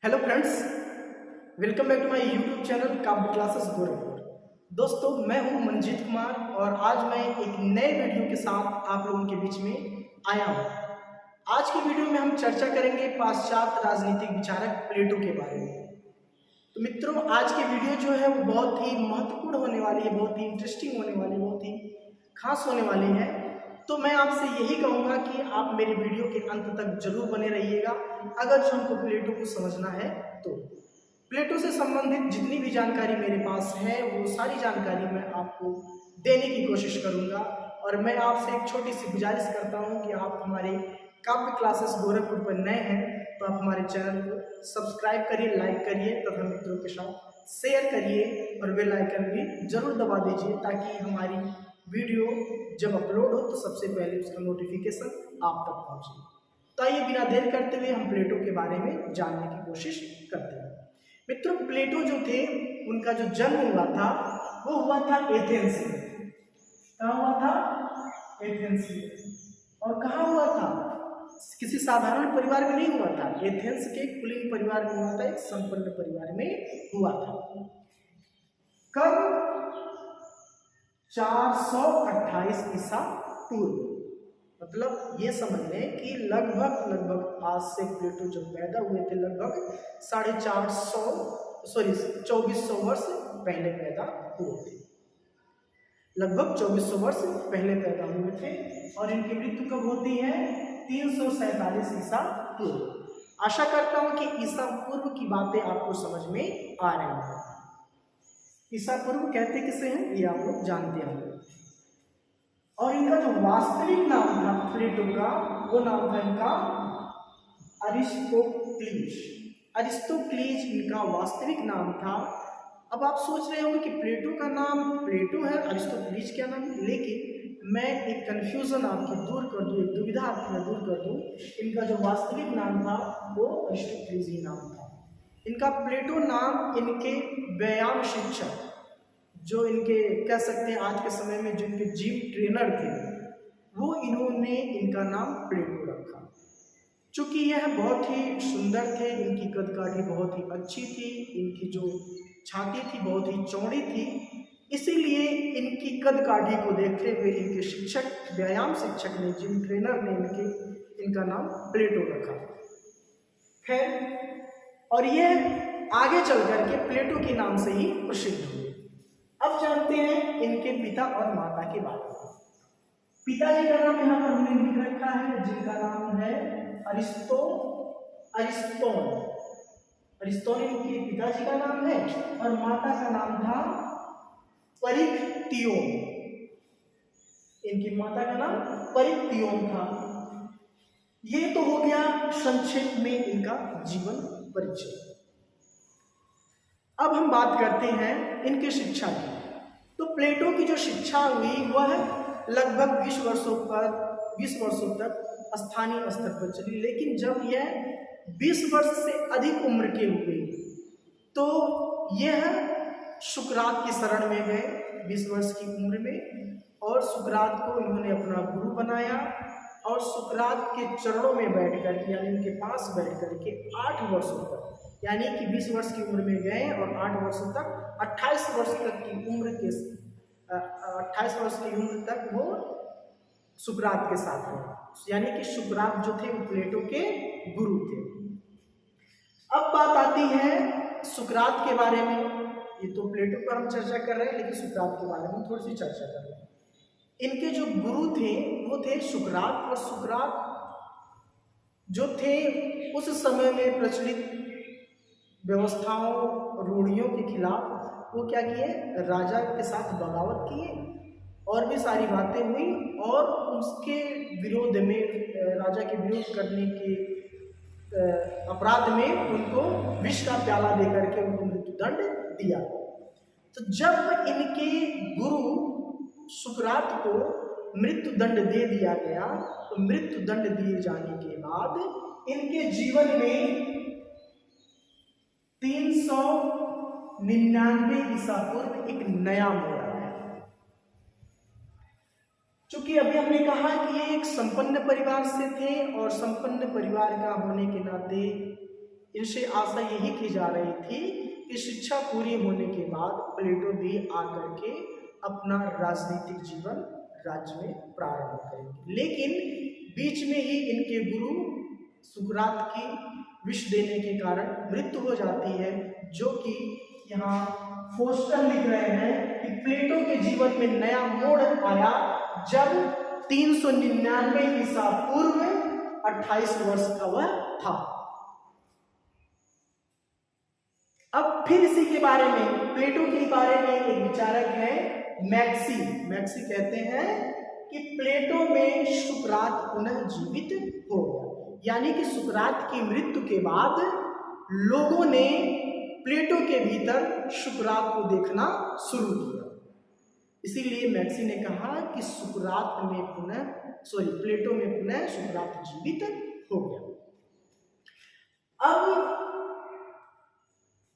Hello friends, welcome back to my YouTube channel Kavya classes Gorakhpur. दोस्तों, मैं हूं मंजीत कुमार और आज मैं एक नए वीडियो के साथ आप लोगों के बीच में आया हूं। आज की वीडियो में हम चर्चा करेंगे पाश्चात्य राजनीतिक विचारक प्लेटो के बारे में। तो मित्रों, आज की वीडियो जो है वो बहुत ही महत्वपूर्ण होने वाली है, बहुत ही इंटरेस्टिंग होने वाली है, बहुत ही खास होने वाली है। तो मैं आपसे यही कहूँगा कि आप मेरे वीडियो के अंत तक जरूर बने रहिएगा अगर जो हमको प्लेटो को समझना है तो। प्लेटो से संबंधित जितनी भी जानकारी मेरे पास है वो सारी जानकारी मैं आपको देने की कोशिश करूँगा। और मैं आपसे एक छोटी सी गुजारिश करता हूँ कि आप हमारे काव्य क्लासेस गोरखपुर पर नए हैं तो आप हमारे चैनल को सब्सक्राइब करिए, लाइक करिए तथा मित्रों के साथ शेयर करिए और बेल आइकन भी जरूर दबा दीजिए ताकि हमारी वीडियो जब अपलोड हो तो सबसे पहले उसका नोटिफिकेशन आप तक पहुंचे। तो आइए बिना देर करते हुए हम प्लेटो के बारे में जानने की कोशिश करते हैं। मित्रों, प्लेटो जो थे उनका जो जन्म हुआ था वो हुआ था एथेंस में। कहाँ हुआ था? एथेंस में। और कहाँ हुआ था? किसी साधारण परिवार में नहीं हुआ था। एथेंस के कुलीन परिवार में हुआ था, एक संपन्न परिवार में हुआ था। कब? 428 ईसा पूर्व। मतलब ये समझ लें कि लगभग आज से प्लेटो जब पैदा हुए थे लगभग 2400 वर्ष पहले पैदा हुए थे। लगभग 2400 वर्ष पहले पैदा हुए थे और इनकी मृत्यु कब होती है? 347 ईसा पूर्व। आशा करता हूं कि ईसा पूर्व की बातें आपको समझ में आ रही हैं। ईसा पूर्व कहते किसे हैं ये आप लोग जानते हैं। और इनका जो वास्तविक नाम था प्लेटो का, वो नाम था इनका अरिस्टोक्लीज। अरिस्टोक्लीज इनका वास्तविक नाम था। अब आप सोच रहे होंगे कि प्लेटो का नाम प्लेटो है, अरिस्टोक्लीज क्या नाम है? लेकिन मैं एक कंफ्यूजन आपकी दूर कर दूं, एक दुविधा आपकी मैं दूर कर दूं। इनका जो वास्तविक नाम था वो अरिस्टोक्लीज ही नाम था। इनका प्लेटो नाम इनके व्यायाम शिक्षक, जो इनके कह सकते हैं आज के समय में जो इनके जिम ट्रेनर थे, वो इन्होंने इनका नाम प्लेटो रखा। चूंकि यह बहुत ही सुंदर थे, इनकी कदकाठी बहुत ही अच्छी थी, इनकी जो छाती थी बहुत ही चौड़ी थी, इसीलिए इनकी कदकाठी को देखते हुए इनके शिक्षक, व्यायाम शिक्षक ने, जिम ट्रेनर ने इनका नाम प्लेटो रखा। खैर, और ये आगे चल करके प्लेटो के नाम से ही प्रसिद्ध हुए। अब जानते हैं इनके पिता और माता के बारे में। पिताजी का नाम यहाँ पर हमने लिख रखा है, जिनका नाम है अरिस्तोन इनके पिताजी का नाम है और माता का नाम था परिक्तियोन। इनकी माता का नाम परिक्तियोन था। ये तो हो गया संक्षेप में इनका जीवन परिचय। अब हम बात करते हैं इनकी शिक्षा की। तो प्लेटो की जो शिक्षा हुई वह लगभग 20 वर्षों तक स्थानीय स्तर पर चली। लेकिन जब यह 20 वर्ष से अधिक उम्र के हुए तो यह सुकरात की शरण में गए 20 वर्ष की उम्र में, और सुकरात को इन्होंने अपना गुरु बनाया और सुकरात के चरणों में बैठकर, यानी उनके पास बैठकर के 8 वर्षों तक, यानी कि 20 वर्ष की उम्र में गए और 8 वर्षों तक 28 वर्ष तक की उम्र के 28 वर्ष की उम्र तक वो सुकरात के साथ रहे। यानी कि सुकरात जो थे वो प्लेटो के गुरु थे। अब बात आती है सुकरात के बारे में। ये तो प्लेटो पर हम चर्चा कर रहे हैं, लेकिन सुकरात के बारे में थोड़ी सी चर्चा कर रहे हैं। इनके जो गुरु थे वो थे सुकरात, और सुकरात जो थे उस समय में प्रचलित व्यवस्थाओं, रूढ़ियों के खिलाफ वो क्या किए? राजा के साथ बगावत किए और भी सारी बातें हुई, और उसके विरोध में, राजा के विरोध करने के अपराध में उनको विष का प्याला देकर के उनको मृत्युदंड दिया। तो जब इनके गुरु सुकरात को मृत्युदंड दे दिया गया तो मृत्युदंड दिए जाने के बाद इनके जीवन में 399 ईसा पूर्व एक नया मोड़ आया। चूंकि अभी हमने कहा कि ये एक संपन्न परिवार से थे और संपन्न परिवार का होने के नाते इनसे आशा यही की जा रही थी कि शिक्षा पूरी होने के बाद प्लेटो भी आकर के अपना राजनीतिक जीवन राज्य में प्रारंभ करेंगे। लेकिन बीच में ही इनके गुरु सुकरात की विष देने के कारण मृत्यु हो जाती है, जो कि यहाँ फोस्टर लिख रहे हैं कि प्लेटो के जीवन में नया मोड़ आया जब 399 ईसा पूर्व 28 वर्ष का वह था। अब फिर इसी के बारे में, प्लेटो के बारे में एक विचारक है मैक्सी कहते हैं कि प्लेटो में सुकरात पुनः जीवित हो गया, यानी कि सुकरात की मृत्यु के बाद लोगों ने प्लेटो के भीतर सुकरात को देखना शुरू किया। इसीलिए मैक्सी ने कहा कि प्लेटो में पुनः सुकरात जीवित हो गया। अब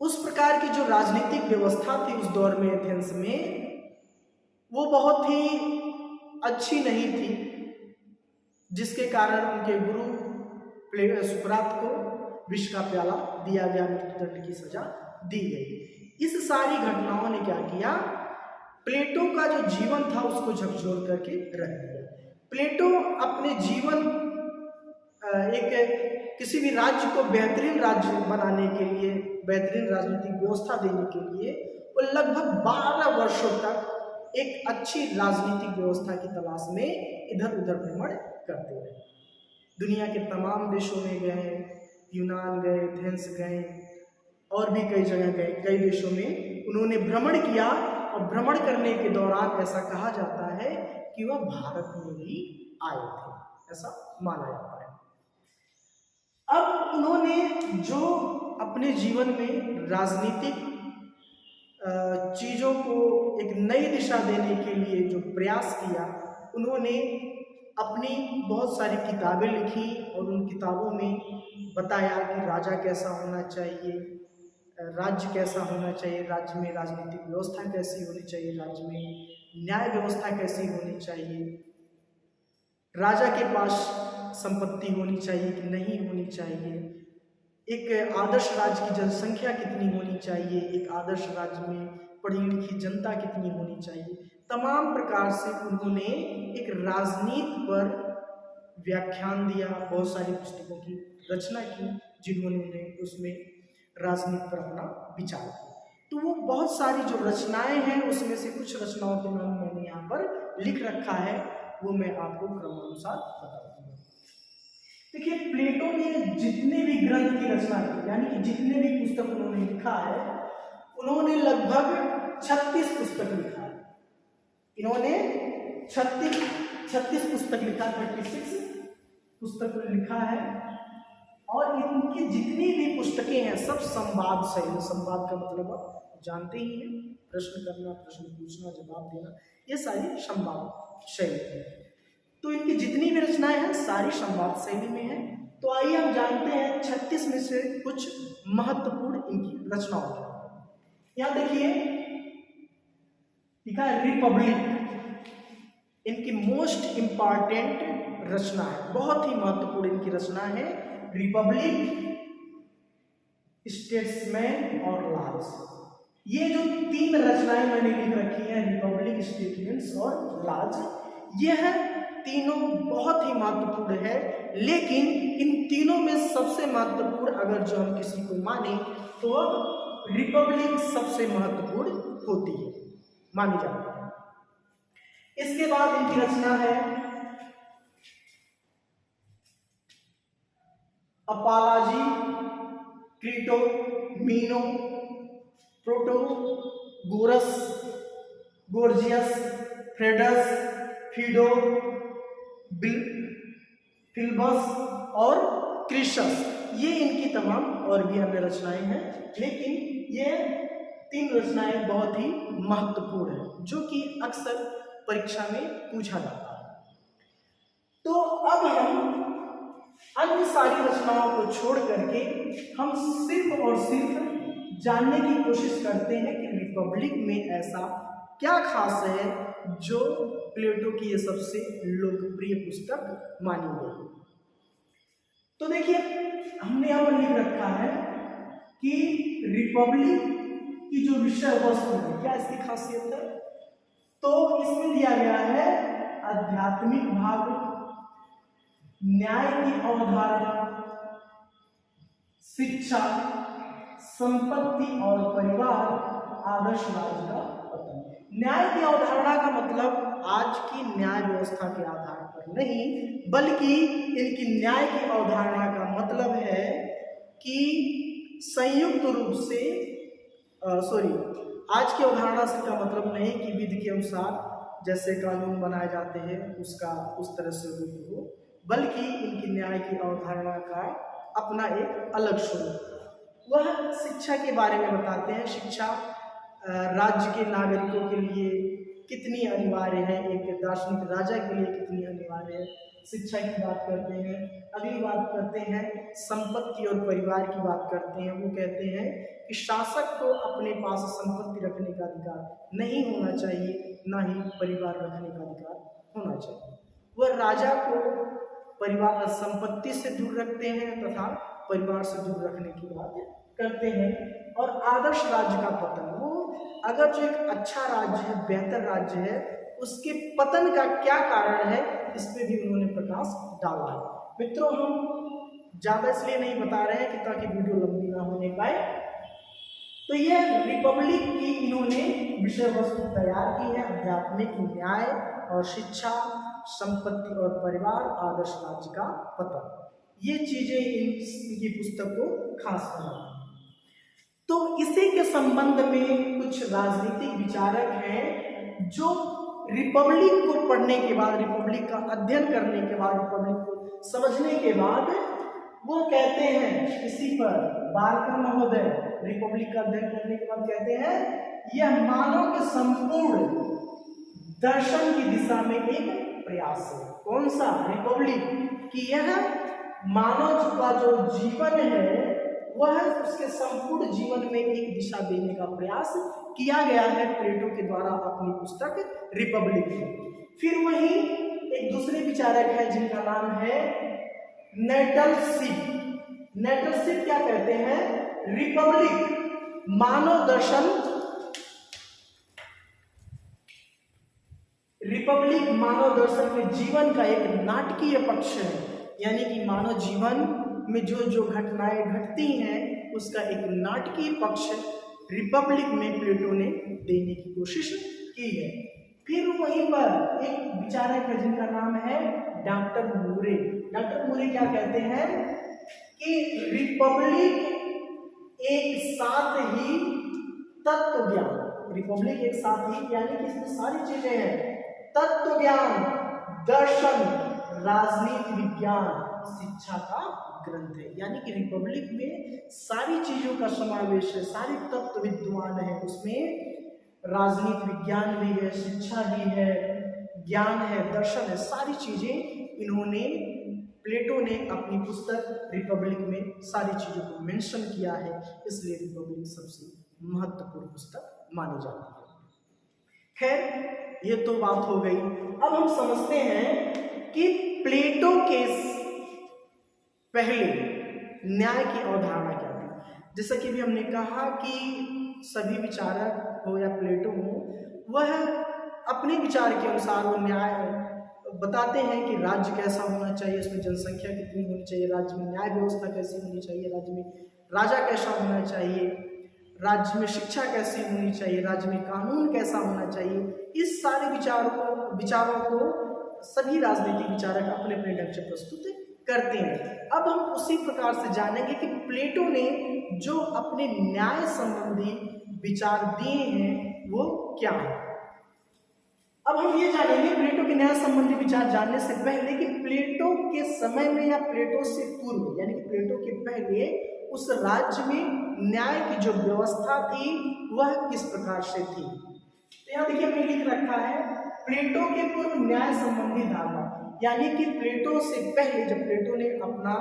उस प्रकार की जो राजनीतिक व्यवस्था थी उस दौर में एथेंस में, वो बहुत ही अच्छी नहीं थी, जिसके कारण उनके गुरु सुकरात को विष का प्याला दिया गया, मृत्युदंड की सजा दी गई। इस सारी घटनाओं ने क्या किया, प्लेटो का जो जीवन था उसको झकझोर करके रख दिया। प्लेटो अपने जीवन किसी भी राज्य को बेहतरीन राज्य बनाने के लिए, बेहतरीन राजनीतिक व्यवस्था देने के लिए वो लगभग 12 वर्षों तक एक अच्छी राजनीतिक व्यवस्था की तलाश में इधर उधर भ्रमण करते रहे। दुनिया के तमाम देशों में गए, यूनान गए, एथेंस गए और भी कई जगह गए, कई देशों में उन्होंने भ्रमण किया। और भ्रमण करने के दौरान ऐसा कहा जाता है कि वह भारत में भी आए थे, ऐसा माना जाता है। अब उन्होंने जो अपने जीवन में राजनीतिक चीज़ों को एक नई दिशा देने के लिए जो प्रयास किया, उन्होंने अपनी बहुत सारी किताबें लिखी और उन किताबों में बताया कि राजा कैसा होना चाहिए, राज्य कैसा होना चाहिए, राज्य में राजनीतिक व्यवस्था कैसी होनी चाहिए, राज्य में न्याय व्यवस्था कैसी होनी चाहिए, राजा के पास संपत्ति होनी चाहिए कि नहीं होनी चाहिए, एक आदर्श राज्य की जनसंख्या कितनी होनी चाहिए, एक आदर्श राज्य में पढ़ी लिखी जनता कितनी होनी चाहिए। तमाम प्रकार से उन्होंने एक राजनीति पर व्याख्यान दिया, बहुत सारी पुस्तकों की रचना की जिन्होंने उसमें राजनीति पर अपना विचार किया। तो वो बहुत सारी जो रचनाएं हैं उसमें से कुछ रचनाओं के नाम मैंने यहाँ पर लिख रखा है, वो मैं आपको क्रमानुसार बता दूंगा। देखिए, प्लेटो ने जितने भी ग्रंथ की रचना की, यानी कि जितने भी पुस्तक उन्होंने लिखा है, उन्होंने लगभग 36 पुस्तक लिखा है। इन्होंने 36 पुस्तक लिखा, 36 पुस्तक लिखा है। और इनकी जितनी भी पुस्तकें हैं सब संवाद शैली, संवाद का मतलब आप जानते ही हैं, प्रश्न करना, प्रश्न पूछना, जवाब देना, ये सारी संवाद शैली है। तो इनकी जितनी भी रचनाएं हैं सारी संवाद शैली में है। तो आइए हम जानते हैं 36 में से कुछ महत्वपूर्ण इनकी रचनाओं के। यहाँ देखिए लिखा है रिपब्लिक, इनकी मोस्ट इंपॉर्टेंट रचना है, बहुत ही महत्वपूर्ण इनकी रचना है रिपब्लिक, स्टेट्समैन और लॉज। ये जो 3 रचनाएं मैंने लिख रखी हैं, रिपब्लिक, स्टेटमेंट्स और लॉज, यह तीनों बहुत ही महत्वपूर्ण है। लेकिन इन तीनों में सबसे महत्वपूर्ण अगर जो हम किसी को माने तो रिपब्लिक सबसे महत्वपूर्ण होती है, मानी जाती है। इसके बाद इनकी रचना है अपालाजी, क्रीटो, मीनो, प्रोटो, गोरस, गोर्जियस, फ्रेडस, फिडो, फिल्बस और क्रिशस। ये इनकी तमाम और भी अन्य रचनाएं हैं, लेकिन ये 3 रचनाएं बहुत ही महत्वपूर्ण हैं, जो कि अक्सर परीक्षा में पूछा जाता है। तो अब हम अन्य सारी रचनाओं को छोड़ करके हम सिर्फ और सिर्फ जानने की कोशिश करते हैं कि रिपब्लिक में ऐसा क्या खास है जो प्लेटो की ये सबसे लोकप्रिय पुस्तक मानी गई। तो देखिए, हमने यहाँ पर लिख रखा है कि रिपब्लिक की जो विषय वस्तु है, क्या इसकी खासियत है, तो इसमें दिया गया है आध्यात्मिक भाग, न्याय की अवधारणा, शिक्षा, संपत्ति और परिवार, आदर्श राज्य का पतन। न्याय की अवधारणा का मतलब आज की न्याय व्यवस्था के आधार पर नहीं, बल्कि इनकी न्याय की अवधारणा का मतलब है कि संयुक्त रूप से आज की अवधारणा से का मतलब नहीं कि विधि के अनुसार जैसे कानून बनाए जाते हैं उसका उस तरह से रूप हो, बल्कि इनकी न्याय की अवधारणा का अपना एक अलग स्वरूप। वह शिक्षा के बारे में बताते हैं। शिक्षा राज्य के नागरिकों के लिए कितनी अनिवार्य है, एक दार्शनिक राजा के लिए कितनी अनिवार्य है, शिक्षा की बात करते हैं। अगली बात करते हैं संपत्ति और परिवार की बात करते हैं। वो कहते हैं कि शासक को अपने पास संपत्ति रखने का अधिकार नहीं होना चाहिए, ना ही परिवार रखने का अधिकार होना चाहिए। वह राजा को परिवार संपत्ति से दूर रखते हैं तथा परिवार से दूर रखने की बात करते हैं। और आदर्श राज्य का पतन, वो अगर जो एक अच्छा राज्य है, बेहतर राज्य है, उसके पतन का क्या कारण है, इस पे भी उन्होंने प्रकाश डाला है। मित्रों, हम ज्यादा इसलिए नहीं बता रहे हैं कि ताकि वीडियो लंबी ना होने पाए। तो ये रिपब्लिक की इन्होंने विषय वस्तु तैयार की है, आध्यात्मिक, न्याय और शिक्षा, संपत्ति और परिवार, आदर्श राज्य का पतन। ये चीजें इनकी पुस्तक को खास बनाती हैं। तो इसी के संबंध में कुछ राजनीतिक विचारक हैं जो रिपब्लिक को पढ़ने के बाद, रिपब्लिक का अध्ययन करने के बाद, रिपब्लिक को समझने के बाद वो कहते हैं, इसी पर बारकर महोदय रिपब्लिक का अध्ययन करने के बाद कहते हैं, यह मानव के संपूर्ण दर्शन की दिशा में एक प्रयास है। कौन सा? रिपब्लिक। कि यह मानव का जो जीवन है वह उसके संपूर्ण जीवन में एक दिशा देने का प्रयास किया गया है प्लेटो के द्वारा अपनी पुस्तक रिपब्लिक में। फिर वही एक दूसरे विचारक है जिनका नाम है नेटलशिप। नेटलशिप क्या कहते हैं? रिपब्लिक मानव दर्शन, रिपब्लिक मानव दर्शन में जीवन का एक नाटकीय पक्ष है, यानी कि मानव जीवन में जो जो घटनाएं घटती हैं उसका एक नाटकीय पक्ष रिपब्लिक में प्लेटो ने देने की कोशिश की है। फिर वहीं पर एक विचारक है जिनका नाम है डॉक्टर मूरे। डॉक्टर मूरे क्या कहते हैं कि रिपब्लिक एक साथ ही तत्व ज्ञान, रिपब्लिक एक साथ ही यानी कि इसमें सारी चीजें हैं, तत्व ज्ञान, दर्शन, राजनीति विज्ञान, शिक्षा का ग्रंथ है। यानी कि रिपब्लिक में सारी चीजों का समावेश है, सारी तत्व विद्वान है, उसमें राजनीति विज्ञान भी है, शिक्षा भी है, ज्ञान है, दर्शन है, सारी चीजें इन्होंने प्लेटो ने अपनी पुस्तक रिपब्लिक में सारी चीजों को मेंशन किया है, इसलिए रिपब्लिक सबसे महत्वपूर्ण पुस्तक मानी जाती है। खैर, ये तो बात हो गई। अब हम समझते हैं कि प्लेटो के पहले न्याय की अवधारणा क्या थी। जैसा कि भी हमने कहा कि सभी विचारक हो या प्लेटो हो, वह अपने विचार के अनुसार वो न्याय बताते हैं कि राज्य कैसा होना चाहिए, उसमें जनसंख्या कितनी होनी चाहिए, राज्य में न्याय व्यवस्था कैसी होनी चाहिए, राज्य में राजा कैसा होना चाहिए, राज्य में शिक्षा कैसी होनी चाहिए, राज्य में कानून कैसा होना चाहिए। इस सारे विचारों को सभी राजनीतिक विचारक अपने अपने ढंग से प्रस्तुत करते हैं। अब हम उसी प्रकार से जानेंगे कि प्लेटो ने जो अपने न्याय संबंधी विचार दिए हैं वो क्या है। अब हम ये जानेंगे प्लेटो के न्याय संबंधी विचार जानने से पहले कि प्लेटो के समय में या प्लेटो से पूर्व यानी कि प्लेटो के पहले उस राज्य में न्याय की जो व्यवस्था थी वह किस प्रकार से थी। तो यहाँ देखिए हमने लिख रखा है प्लेटो के पूर्व न्याय संबंधी धारणा, यानी कि प्लेटो से पहले जब प्लेटो ने अपना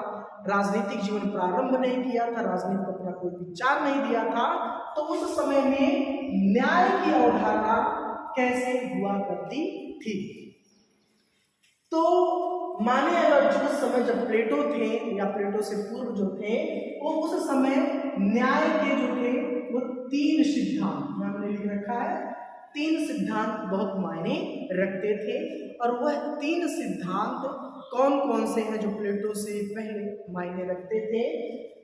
राजनीतिक जीवन प्रारंभ नहीं किया था, राजनीति पर अपना कोई विचार नहीं दिया था, तो उस समय में न्याय की अवधारणा कैसे हुआ करती थी। तो माने अगर जो समय जब प्लेटो थे या प्लेटो से पूर्व जो थे वो उस समय न्याय के जो थे वो 3 सिद्धांत, हमने लिख रखा है 3 सिद्धांत बहुत मायने रखते थे। और वह 3 सिद्धांत कौन कौन से हैं जो प्लेटो से पहले मायने रखते थे,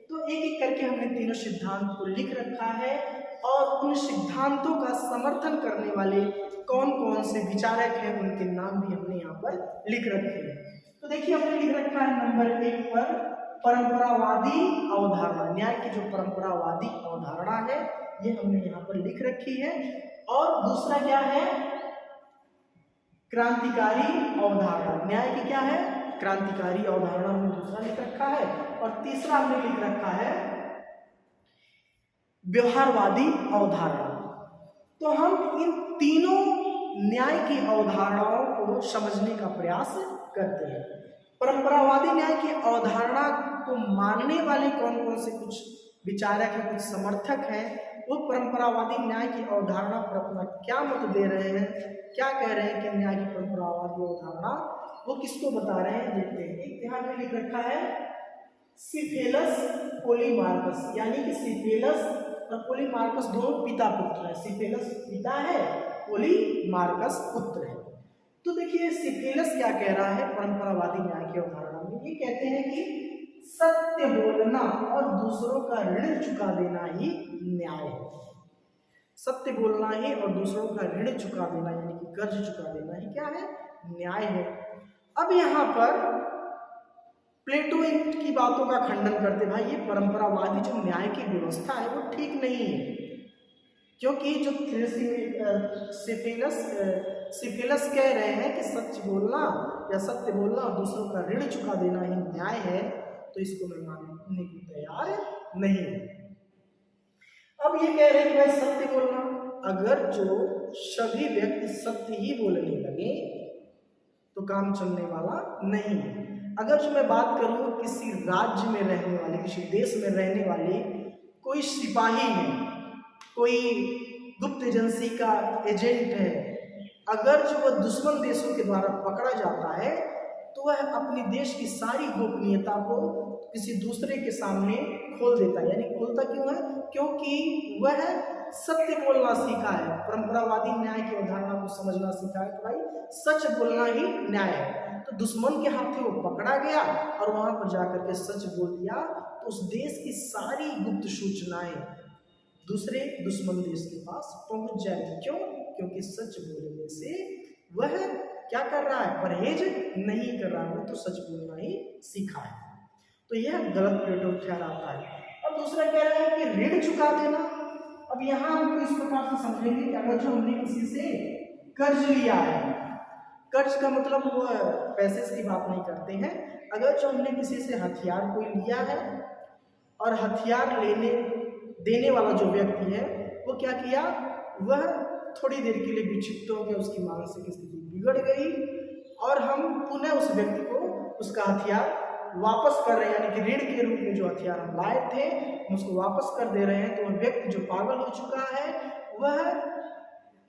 तो एक एक करके हमने तीनों सिद्धांत को लिख रखा है। और उन सिद्धांतों का समर्थन करने वाले कौन कौन से विचारक हैं उनके नाम भी हमने यहाँ पर लिख रखे हैं। तो देखिए हमने लिख रखा है नंबर 1 पर परंपरावादी अवधारणा, न्याय की जो परंपरावादी अवधारणा है ये हमने यहाँ पर लिख रखी है। और दूसरा क्या है, क्रांतिकारी अवधारणा, न्याय की क्या है, क्रांतिकारी अवधारणा हमने दूसरा लिख रखा है। और तीसरा हमने लिख रखा है व्यवहारवादी अवधारणा। तो हम इन तीनों न्याय की अवधारणाओं को समझने का प्रयास करते हैं। परंपरावादी न्याय की अवधारणा को मानने वाले कौन कौन से कुछ विचारक हैं, कुछ समर्थक हैं, वो परंपरावादी न्याय की अवधारणा पर अपना क्या मत दे रहे हैं, क्या कह रहे हैं कि न्याय की परंपरावादी अवधारणा वो किसको बता रहे हैं, देखते हैं। एक ध्यान में लिख रखा है सिफेलस पोलीमार्कस, यानी कि सिफेलस और पोलीमार्कस दोनों पिता पुत्र है। सिफेलस पिता है, पोलीमार्कस पुत्र है। तो देखिए सिफेलस क्या कह रहा है परंपरावादी न्याय की अवधारणा में, ये कहते हैं कि सत्य बोलना और दूसरों का ऋण चुका देना ही न्याय है। सत्य बोलना ही और दूसरों का ऋण चुका देना यानी कि कर्ज चुका देना ही क्या है, न्याय है। अब यहाँ पर प्लेटो की बातों का खंडन करते, भाई ये परंपरावादी जो न्याय की व्यवस्था है वो ठीक नहीं है, क्योंकि जो सिफेलस कह रहे हैं कि सच बोलना या सत्य बोलना और दूसरों का ऋण चुका देना ही न्याय है, तो इसको मैं मानने को तैयार नहीं हूं। अब ये कह रहे हैं कि भाई सत्य बोलना, अगर जो सभी व्यक्ति सत्य ही बोलने लगे तो काम चलने वाला नहीं है। अगर जो मैं बात करूं किसी राज्य में रहने वाले, किसी देश में रहने वाले कोई सिपाही है, कोई गुप्त एजेंसी का एजेंट है, अगर जो वह दुश्मन देशों के द्वारा पकड़ा जाता है तो वह अपने देश की सारी गोपनीयता को किसी दूसरे के सामने खोल देता है। यानी खोलता क्यों है, क्योंकि वह सत्य बोलना सीखा है, परंपरावादी न्याय की अवधारणा को समझना सीखा है कि भाई सच बोलना ही न्याय है। तो दुश्मन के हाथ वो पकड़ा गया और वहां पर जाकर के सच बोल दिया, तो उस देश की सारी गुप्त सूचनाएं दूसरे दुश्मन देश के पास पहुंच जाएगी। क्यों, क्योंकि सच बोलने से वह क्या कर रहा है, परहेज नहीं कर रहा है, वो तो सच बोलना ही सीखा है। तो यह गलत प्लेटो ठहराता है। अब दूसरा कह रहा है कि ऋण चुका देना। अब यहाँ हमको इस प्रकार से समझेंगे कि अगर जो हमने किसी से कर्ज लिया है, कर्ज का मतलब वो पैसे की बात नहीं करते हैं, अगर जो हमने किसी से हथियार कोई लिया है और हथियार लेने देने वाला जो व्यक्ति है वो क्या किया, वह थोड़ी देर के लिए विक्षिप्त हो गया, उसकी मानसिक स्थिति बिगड़ गई और हम पुनः उस व्यक्ति को उसका हथियार वापस कर रहे हैं, यानी कि ऋण के रूप में जो हथियार हम लाए थे हम उसको वापस कर दे रहे हैं। तो वह व्यक्ति जो पागल हो चुका है वह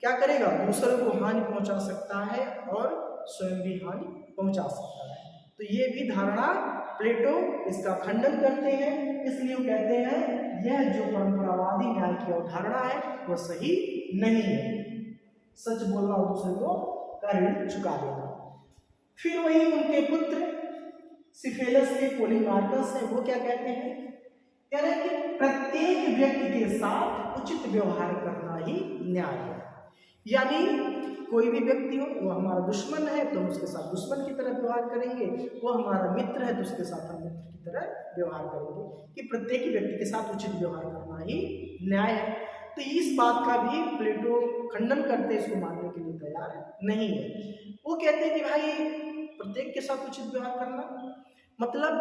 क्या करेगा, दूसरों को हानि पहुंचा सकता है और स्वयं भी हानि पहुंचा सकता है। तो ये भी धारणा प्लेटो इसका खंडन करते हैं, इसलिए वो कहते हैं यह जो परंपरावादी न्याय की अवधारणा है वह सही नहीं है, सच बोलना और दूसरे को का ऋण चुका देना। फिर वही उनके पुत्र सिफेलस के पोलीमार्कस है, वो क्या कहते हैं, कह रहे हैं कि प्रत्येक व्यक्ति के साथ उचित व्यवहार करना ही न्याय है। यानी कोई भी व्यक्ति हो, वो हमारा दुश्मन है तो हम उसके साथ दुश्मन की तरह व्यवहार करेंगे, वो हमारा मित्र है तो उसके साथ हम मित्र की तरह व्यवहार करेंगे, कि प्रत्येक व्यक्ति के साथ उचित व्यवहार करना ही न्याय है। तो इस बात का भी प्लेटो खंडन करते, इसको मानने के लिए तैयार नहीं है। वो कहते हैं कि भाई प्रत्येक के साथ उचित व्यवहार करना मतलब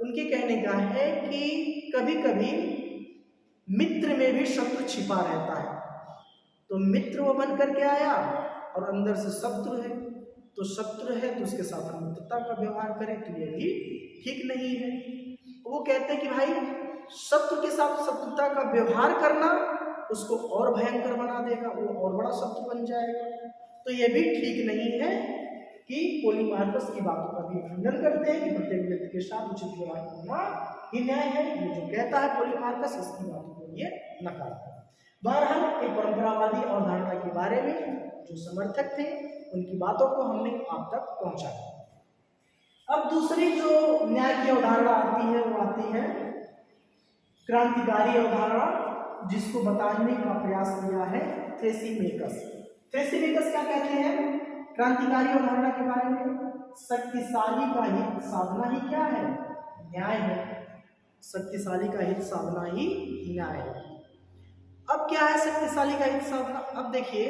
उनके कहने का है कि कभी कभी मित्र में भी शत्रु छिपा रहता है। तो मित्र वो बन करके आया और अंदर से शत्रु है, तो शत्रु है तो उसके साथ हम मित्रता का व्यवहार करें, तो ये भी ठीक नहीं है। वो कहते हैं कि भाई शत्रु के साथ शत्रुता का व्यवहार करना उसको और भयंकर बना देगा, वो और बड़ा शत्रु बन जाएगा, तो ये भी ठीक नहीं है कि पोलीमार्कस की बातों का भी खंडन करते हैं कि प्रत्येक व्यक्ति के साथ उचित व्यवहार करना ही न्याय है। ये जो कहता है पोलीमार्कस, इसकी बातों को ये नकारता है। बहरहाल एक परंपरावादी अवधारणा के बारे में जो समर्थक थे उनकी बातों को हमने आप तक पहुंचाया। अब दूसरी जो न्याय की अवधारणा आती है वो आती है क्रांतिकारी अवधारणा, जिसको बताने का प्रयास किया है थ्रेसिमेकस। थ्रेसिमेकस क्या कहते हैं क्रांतिकारी अवधारणा के बारे में? शक्तिशाली का हित साधना ही क्या है? न्याय है। शक्तिशाली का हित साधना ही न्याय है। अब क्या है शक्तिशाली का हित साधना? अब देखिए,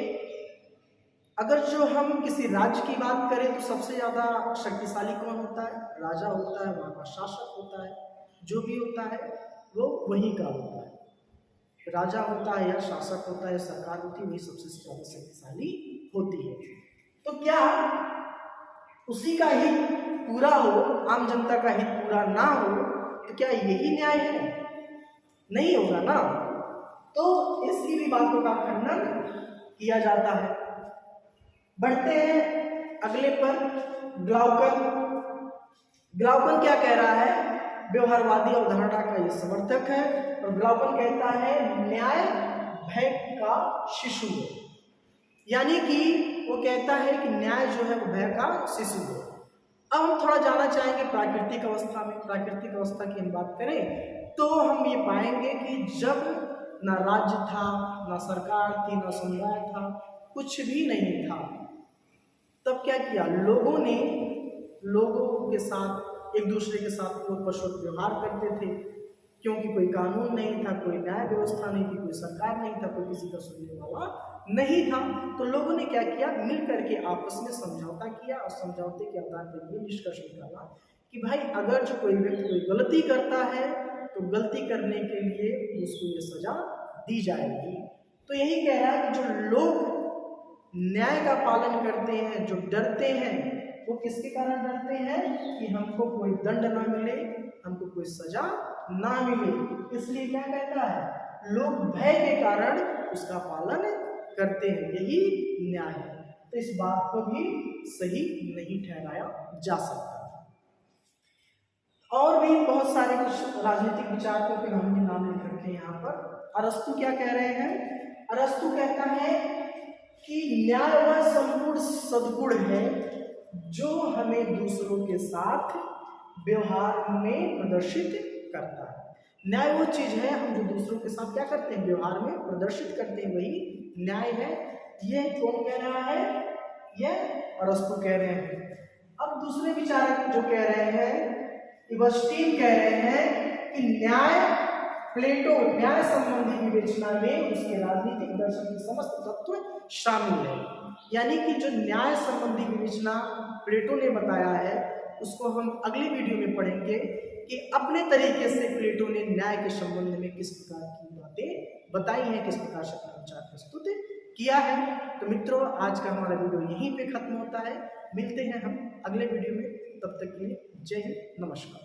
अगर जो हम किसी राज्य की बात करें तो सबसे ज्यादा शक्तिशाली कौन होता है? राजा होता है, वहां का शासक होता है, जो भी होता है वो वहीं का होता है। राजा होता है या शासक होता है, सरकार होती है, वही सबसे ज्यादा शक्तिशाली होती है। तो क्या उसी का हित पूरा हो, आम जनता का हित पूरा ना हो, तो क्या यही न्याय है? नहीं होगा ना। तो इसकी भी बातों का खंडन किया जाता है। बढ़ते हैं अगले पर। ग्लाउकन क्या कह रहा है? व्यवहारवादी अवधारणा का ये समर्थक है और ग्लाउकन कहता है न्याय भय का शिशु है। यानी कि वो कहता है कि न्याय जो है वो भय का शिशु है। अब हम थोड़ा जानना चाहेंगे प्राकृतिक अवस्था में। प्राकृतिक अवस्था की हम बात करें तो हम ये पाएंगे कि जब ना राज्य था, ना सरकार थी, ना समुदाय था, कुछ भी नहीं था, तब क्या किया लोगों के साथ एक दूसरे के साथ पशुवत व्यवहार करते थे, क्योंकि कोई कानून नहीं था, कोई न्याय व्यवस्था नहीं थी, कोई सरकार नहीं था, कोई किसी का सुनने वाला नहीं था। तो लोगों ने क्या किया, मिल करके आपस में समझौता किया और समझौते के आधार पर ये निष्कर्ष निकाला कि भाई अगर जो कोई व्यक्ति कोई गलती करता है तो गलती करने के लिए उसको ये सजा दी जाएगी। तो यही कह रहा है कि जो लोग न्याय का पालन करते हैं, जो डरते हैं, वो किसके कारण डरते हैं? कि हमको कोई दंड ना मिले, हमको कोई सजा ना मिले। इसलिए क्या कहता है, लोग भय के कारण उसका पालन करते हैं, यही न्याय है। तो इस बात को भी सही नहीं ठहराया जा सकता। और भी बहुत सारे कुछ राजनीतिक विचारकों के हमने नाम लिख रखे हैं यहाँ पर। अरस्तु क्या कह रहे हैं? अरस्तु कहता है कि न्याय वह संपूर्ण सद्गुण है जो हमें दूसरों के साथ व्यवहार में प्रदर्शित करता है। न्याय वो चीज है हम जो दूसरों के साथ क्या करते हैं, व्यवहार में प्रदर्शित करते हैं, वही न्याय है। ये कौन कह रहा है? यह अरस्तु कह रहे हैं। अब दूसरे विचारक जो कह रहे हैं, इबस्टीन कह रहे हैं कि प्लेटो न्याय संबंधी विवेचना में उसके राजनीतिक दर्शन के समस्त तत्व शामिल है। यानी कि जो न्याय संबंधी विवेचना प्लेटो ने बताया है उसको हम अगली वीडियो में पढ़ेंगे कि अपने तरीके से प्लेटो ने न्याय के संबंध में किस प्रकार की बातें बताई हैं, किस प्रकार से अपना विचार प्रस्तुत किया है। तो मित्रों, आज का हमारा वीडियो यहीं पे खत्म होता है। मिलते हैं हम अगले वीडियो में, तब तक के लिए जय हिंद, नमस्कार।